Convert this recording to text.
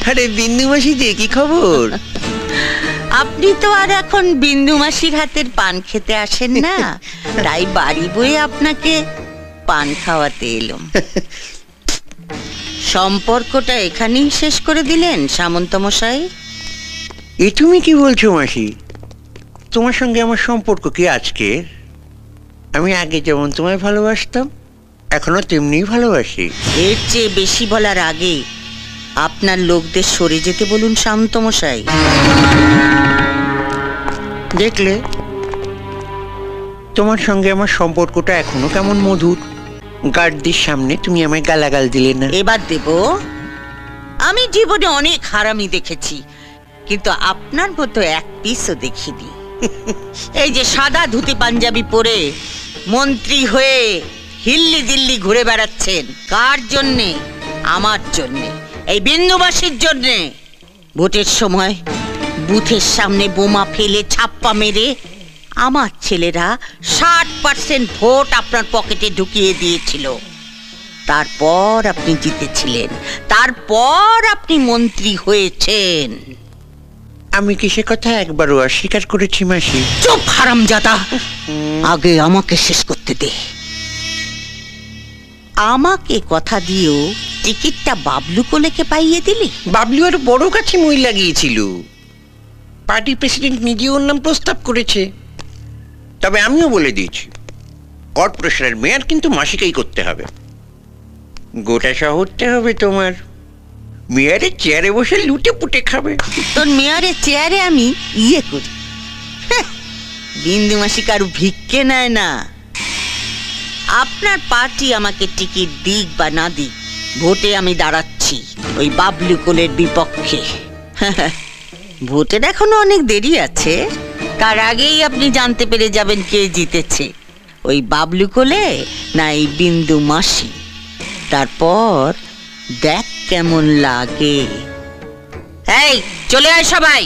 আরে বিন্দু মাসি যে কি খবর? আপনি তো আর এখন বিন্দু মাসির হাতের পান খেতে আসেন না, তাই বাড়ি বয়ে আপনাকে পান খাওয়াতে এলাম। সম্পর্কটা এখানেই শেষ করে দিলেন সামন্ত মশাই? এ তুমি কি বলছো মাসি? তোমার সঙ্গে আমার সম্পর্ক কি আজকের? আমি আগে যেমন তোমায় ভালোবাসতাম এখনো তেমনিই ভালোবাসি। এর চেয়ে বেশি বলার আগে আপনার লোকদের সরে যেতে বলুন শান্ত মশাই। দেখলে তোমার সঙ্গে আমার সম্পর্কটা এখনো কেমন মধুর। গার্ডদের সামনে তুমি আমায় গালাগাল দিলে না। এবার দেব। আমি জীবনে অনেক হারামি দেখেছি, কিন্তু আপনার মতো এক পিসও দেখিনি। এই যে সাদা ধুতি পাঞ্জাবি পরে মন্ত্রী হয়ে হিল্লি দিল্লি ঘুরে বেড়াচ্ছেন, কার জন্যে? আমার জন্যে, এই বিন্দুবাসীর জন্যে। ভোটের সময় বুথের সামনে বোমা ফেলে ছাপ্পা মেরে আমার ছেলেরা 60% ভোট আপনার পকেটে ঢুকিয়ে দিয়েছিল। তারপর আপনি জিতেছিলেন, তারপর আপনি মন্ত্রী হয়েছেন। আমি কি সে কথা একবারও অস্বীকার করেছি মাসি? চুপ হারামজাদা, আগে আমাকে শেষ করতে দে। আমাকে কথা দিও টিকিটটা বাবলু কোলেকে পাইয়ে দিলি। বাবলু আর বড় কাছে মই লাগিয়েছিল। পার্টি প্রেসিডেন্ট নিজে ওর নাম প্রস্তাব করেছে। তবে আমিও বলে দিয়েছি, কর্পোরেশনের মেয়র কিন্তু মাসিকেই করতে হবে। গোটা শহরটা হবে তোমার। মেয়রের চেয়ারে বসে লুটে পুটে খাবে। তোর মেয়রের চেয়ারে আমি ইয়ে করি। বিন্দু মাসি কারু ভিক্ষে নেয় না। আপনার পার্টি আমাকে টিকিট দিক বা না দিক, ভোটে আমি দাঁড়াচ্ছি ওই বাবলু কোলের বিপক্ষে। ভোটের এখনো অনেক দেরি আছে, তার আগেই আপনি জানতে পেরে যাবেন কে জিতেছে, ওই বাবলু কোলে না এই বিন্দু মাসি। তারপর দেখ কেমন লাগে। এই চলে আয় সবাই।